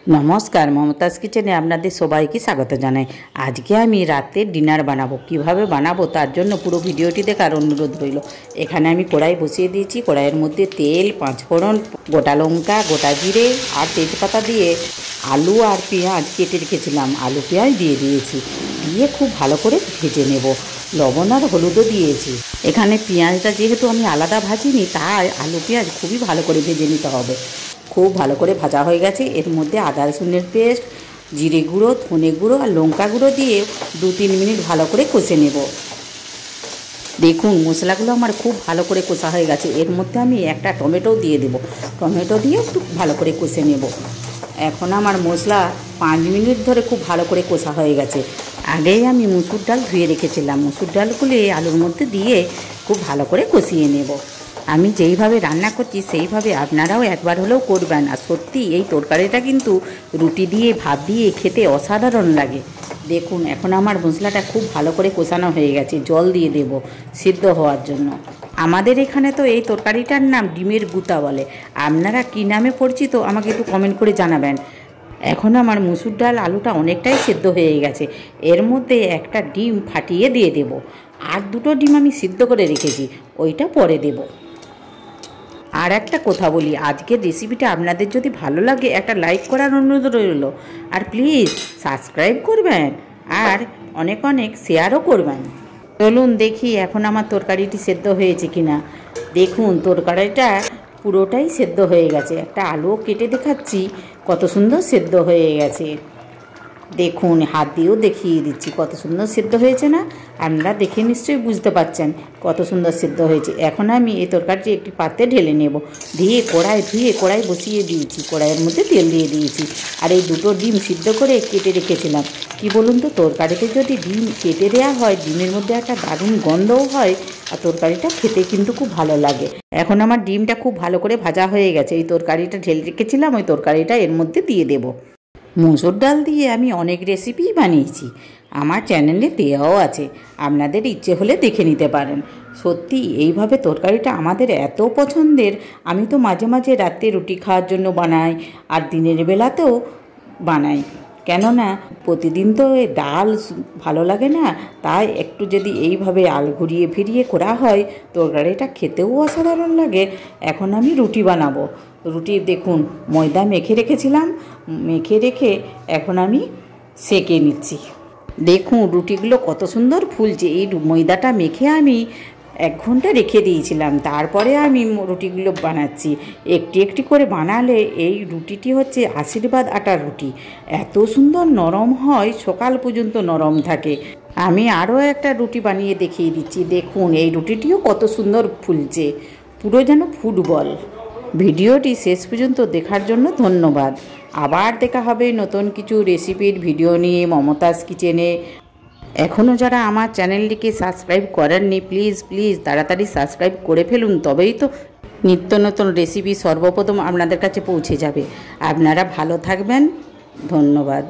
नमस्कार ममताज किचेने आपनादेर सबाइके स्वागत जानाई। आज के आमी राते डिनार बानाबो, किभाबे बानाबो तार जोन्नो पुरो भिडियोटी देखार अनुरोध रइल। एखाने आमी कड़ाई बसिए दिएछि, कड़ाइयेर मध्ये तेल, पाँचफोड़न, गोटा लंका, गोटा जिरे और तेजपाता दिए आलू और पेঁয়াজ केटे रेखेछिलाम, आलू पेঁয়াজ दिए दिएछि, दिए खूब भालो करे भेजे नेब। लवण और हलुदो दिएछि। एखाने पेঁয়াজটা जेहेतु आमी आलादा भाजिनी ताई आलू पेঁয়াজ खूबই भालो करे भेजे निते होबे। खूब भालो करे भाजा हो गेছে। एर मध्य आदा रसुनेर पेस्ट, जिरे गुड़ो, धने गुड़ो और लंका गुड़ो दिए 2-3 मिनट भालो करे कषे नेब। देखुन मशलागुलो आमार खूब भालो करे कषा हो गेছে। एर मध्य आमी एकटा टमेटो दिए देब, टमेटो दिए एकटु भालो करे कषे नेब। एखन आमार मशला 5 मिनट धरे खूब भालो करे कषा हो गेছে। আগেই আমি মসুর ডাল ধুয়ে রেখেছিলাম, মসুর ডালগুলো আলুর মধ্যে দিয়ে খুব ভালো করে কষিয়ে নেব। আমি যেইভাবে রান্না করছি সেইভাবে আপনারাও একবার হলেও করবেন। আর সত্যি এই তরকারিটা কিন্তু রুটি দিয়ে ভাত দিয়ে খেতে অসাধারণ লাগে। দেখুন এখন আমার মশলাটা খুব ভালো করে কষানো হয়ে গেছে। জল দিয়ে দেব সিদ্ধ হওয়ার জন্য। আমাদের এখানে তো এই তরকারিটার নাম ডিমের গুঁতা বলে। আপনারা কী নামে পরিচিত আমাকে একটু কমেন্ট করে জানাবেন। এখন আমার মসুর ডাল আলুটা অনেকটাই সেদ্ধ হয়ে গেছে। এর মধ্যে একটা ডিম ফাটিয়ে দিয়ে দেব। আর দুটো ডিম আমি সিদ্ধ করে রেখেছি, ওইটা পরে দেব। আর একটা কথা বলি, আজকের রেসিপিটা আপনাদের যদি ভালো লাগে একটা লাইক করার অনুরোধ রইল। আর প্লিজ সাবস্ক্রাইব করবেন আর অনেক অনেক শেয়ারও করবেন। চলুন দেখি এখন আমার তরকারিটি সেদ্ধ হয়েছে কিনা। দেখুন তরকারিটা পুরোটাই সেদ্ধ হয়ে গেছে। একটা আলুও কেটে দেখাচ্ছি কত সুন্দর সেদ্ধ হয়ে গেছে। দেখুন হাত দিয়েও দেখিয়ে দিচ্ছি কত সুন্দর সেদ্ধ হয়েছে না। আপনারা দেখে নিশ্চয়ই বুঝতে পারছেন কত সুন্দর সেদ্ধ হয়েছে। এখন আমি এই তরকারিটি একটি পাত্রে ঢেলে নেব। ধুয়ে কড়াই বসিয়ে দিয়েছি, কড়াইয়ের মধ্যে তেল দিয়ে দিয়েছি। আর এই দুটো ডিম সিদ্ধ করে কেটে রেখেছিলাম। কি বলুন তো, তরকারিতে যদি ডিম কেটে দেওয়া হয় ডিমের মধ্যে একটা দারুণ গন্ধও হয় আর তরকারিটা খেতে কিন্তু খুব ভালো লাগে। এখন আমার ডিমটা খুব ভালো করে ভাজা হয়ে গেছে। এই তরকারিটা ঢেলে রেখেছিলাম, ওই তরকারিটা এর মধ্যে দিয়ে দেব। মসুর ডাল দিয়ে আমি অনেক রেসিপিই বানিয়েছি, আমার চ্যানেলে দেওয়াও আছে, আপনাদের ইচ্ছে হলে দেখে নিতে পারেন। সত্যি এইভাবে তরকারিটা আমাদের এত পছন্দের। আমি তো মাঝে মাঝে রাতে রুটি খাওয়ার জন্য বানাই আর দিনের বেলাতেও বানাই, কেননা প্রতিদিন তো ডাল ভালো লাগে না। তাই একটু যদি এইভাবে আল ঘুরিয়ে ফিরিয়ে করা হয় তরকারিটা খেতেও অসাধারণ লাগে। এখন আমি রুটি বানাবো। রুটি দেখুন ময়দা মেখে রেখেছিলাম, মেখে রেখে এখন আমি সেঁকে নিচ্ছি। দেখুন রুটিগুলো কত সুন্দর ফুলছে। এই ময়দাটা মেখে আমি 1 ঘন্টা রেখে দিয়েছিলাম, তারপরে আমি রুটিগুলো বানাচ্ছি। একটি একটি করে বানালে এই রুটিটি হচ্ছে আশীর্বাদ আটার রুটি। এত সুন্দর নরম হয়, সকাল পর্যন্ত নরম থাকে। আমি আরও একটা রুটি বানিয়ে দেখিয়ে দিচ্ছি। দেখুন এই রুটিটিও কত সুন্দর ফুলছে, পুরো যেন ফুটবল। ভিডিওটি শেষ পর্যন্ত দেখার জন্য ধন্যবাদ। আবার দেখা হবে নতুন কিছু রেসিপির ভিডিও নিয়ে মমতাজ কিচেনে। এখনও যারা আমার চ্যানেলটিকে সাবস্ক্রাইব করেননি প্লিজ তাড়াতাড়ি সাবস্ক্রাইব করে ফেলুন, তবেই তো নিত্য নতুন রেসিপি সর্বপ্রথম আপনাদের কাছে পৌঁছে যাবে। আপনারা ভালো থাকবেন, ধন্যবাদ।